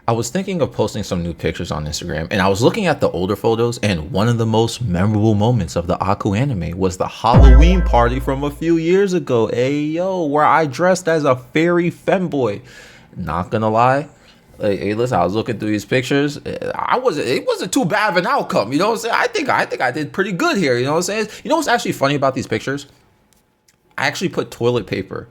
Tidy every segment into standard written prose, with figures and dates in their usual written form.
I was thinking of posting some new pictures on Instagram, and I was looking at the older photos, and one of the most memorable moments of the Aku anime was the Halloween party from a few years ago. Hey yo, where I dressed as a fairy femboy. Not gonna lie, like, hey, listen, I was looking through these pictures. It wasn't too bad of an outcome. You know what I'm saying? I think I did pretty good here. You know what I'm saying? You know what's actually funny about these pictures? I actually put toilet paper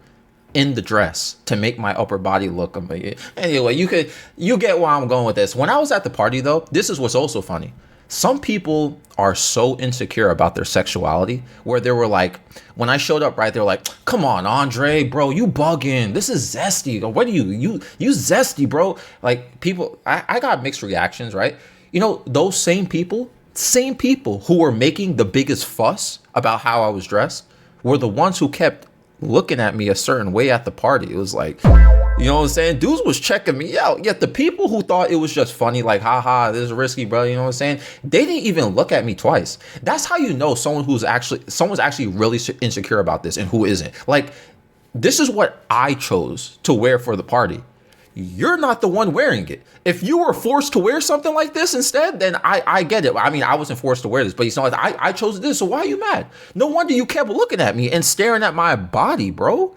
in the dress to make my upper body look amazing. Anyway, you get where I'm going with this. When I was at the party though, this is what's also funny. Some people are so insecure about their sexuality where they were like, when I showed up, right, they're like, come on, Andre, bro, you bugging. This is zesty. What do you zesty, bro? Like people, I got mixed reactions, right? You know, those same people who were making the biggest fuss about how I was dressed were the ones who kept looking at me a certain way at the party. It was like, you know what I'm saying? Dudes was checking me out. Yet the people who thought it was just funny, like, haha, this is risky, bro. You know what I'm saying? They didn't even look at me twice. That's how you know someone's actually really insecure about this and who isn't. Like, this is what I chose to wear for the party. You're not the one wearing it. If you were forced to wear something like this instead, then I get it. I mean, I wasn't forced to wear this, but it's not like I chose this, so why are you mad? No wonder you kept looking at me and staring at my body, bro.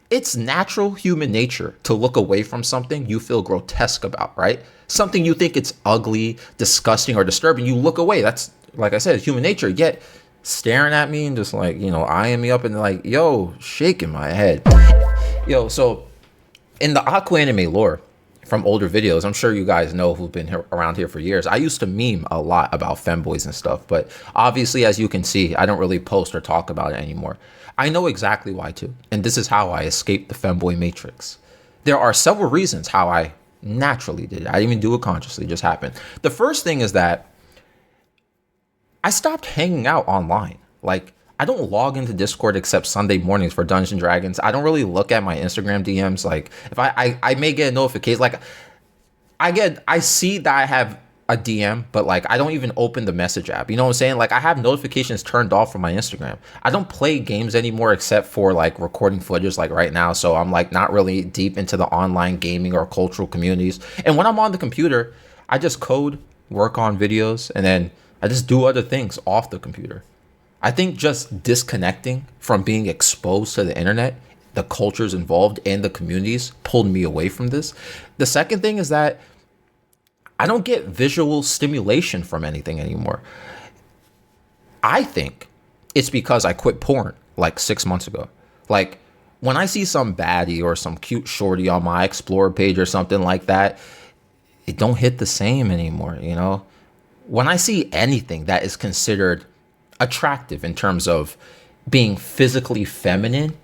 It's natural human nature to look away from something you feel grotesque about, right? Something you think it's ugly, disgusting, or disturbing, you look away. That's, like I said, human nature. Yet staring at me and just like, you know, eyeing me up and like, yo, shaking my head. Yo, so in the Aku anime lore from older videos, I'm sure you guys know who've been around here for years, I used to meme a lot about femboys and stuff, but obviously, as you can see, I don't really post or talk about it anymore. I know exactly why too, and this is how I escaped the femboy matrix. There are several reasons how I naturally did it. I didn't even do it consciously, it just happened. The first thing is that I stopped hanging out online. Like, I don't log into Discord except Sunday mornings for Dungeons and Dragons. I don't really look at my Instagram DMs. Like, if I may get a notification, like I see that I have a DM, but like I don't even open the message app. You know what I'm saying? Like, I have notifications turned off from my Instagram. I don't play games anymore except for like recording footage like right now. So I'm like not really deep into the online gaming or cultural communities. And when I'm on the computer, I just code, work on videos, and then I just do other things off the computer. I think just disconnecting from being exposed to the internet, the cultures involved, and the communities pulled me away from this. The second thing is that I don't get visual stimulation from anything anymore. I think it's because I quit porn like 6 months ago. Like, when I see some baddie or some cute shorty on my Explore page or something like that, it don't hit the same anymore, you know? When I see anything that is considered attractive in terms of being physically feminine,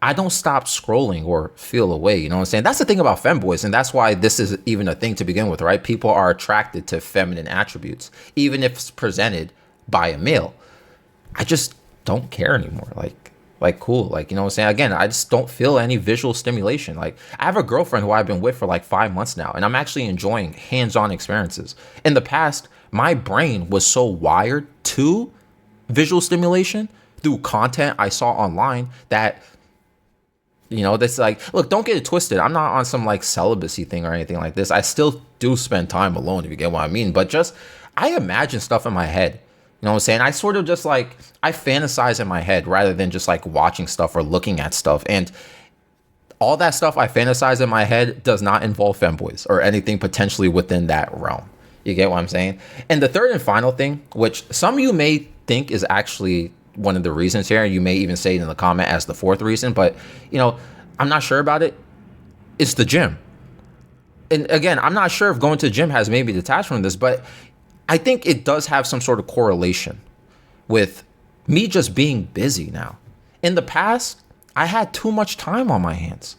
I don't stop scrolling or feel away. You know what I'm saying? That's the thing about femboys, and that's why this is even a thing to begin with, right? People are attracted to feminine attributes, even if it's presented by a male. I just don't care anymore. Like cool. Like, you know what I'm saying? Again, I just don't feel any visual stimulation. Like, I have a girlfriend who I've been with for like 5 months now, and I'm actually enjoying hands-on experiences. In the past, my brain was so wired to visual stimulation through content I saw online that, you know, that's like, look, don't get it twisted. I'm not on some like celibacy thing or anything like this. I still do spend time alone, if you get what I mean. But just, I imagine stuff in my head. You know what I'm saying? I sort of just like, I fantasize in my head rather than just like watching stuff or looking at stuff. And all that stuff I fantasize in my head does not involve femboys or anything potentially within that realm. You get what I'm saying? And the third and final thing, which some of you may think is actually one of the reasons here, and you may even say it in the comment as the fourth reason, but you know, I'm not sure about it. It's the gym. And again, I'm not sure if going to the gym has maybe detached from this, but I think it does have some sort of correlation with me just being busy now. In the past, I had too much time on my hands.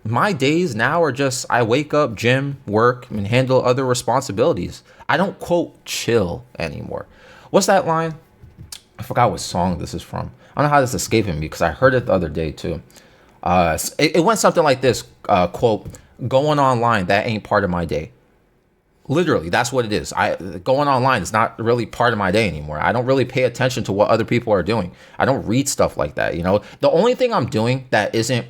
My days now are just, I wake up, gym, work, and handle other responsibilities. I don't quote chill anymore. What's that line? I forgot what song this is from. I don't know how this is escaping me because I heard it the other day too. It went something like this, quote, going online, that ain't part of my day. Literally, that's what it is. Going online is not really part of my day anymore. I don't really pay attention to what other people are doing. I don't read stuff like that, you know? The only thing I'm doing that isn't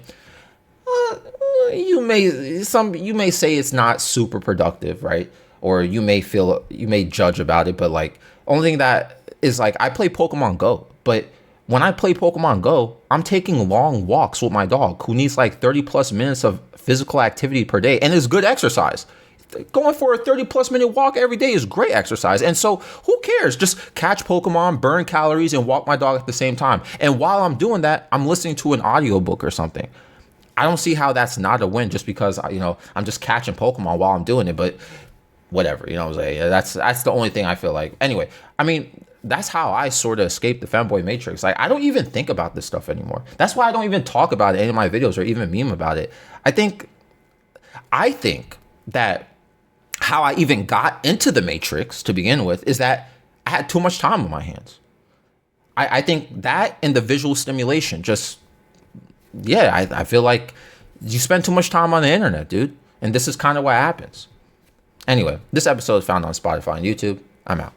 you may say it's not super productive, right? Or you may judge about it, but like only thing that is like I play Pokemon Go, but when I play Pokemon Go, I'm taking long walks with my dog who needs like 30 plus minutes of physical activity per day and is good exercise. Going for a 30 plus minute walk every day is great exercise. And so who cares? Just catch Pokemon, burn calories, and walk my dog at the same time. And while I'm doing that, I'm listening to an audiobook or something. I don't see how that's not a win just because, I'm just catching Pokemon while I'm doing it. But whatever, what I'm saying? That's the only thing I feel like. Anyway, I mean, that's how I sort of escaped the Femboy Matrix. Like, I don't even think about this stuff anymore. That's why I don't even talk about it in any of my videos or even meme about it. I think that how I even got into the Matrix to begin with is that I had too much time on my hands. I think that and the visual stimulation I feel like you spend too much time on the internet, dude. And this is kind of what happens. Anyway, this episode is found on Spotify and YouTube. I'm out.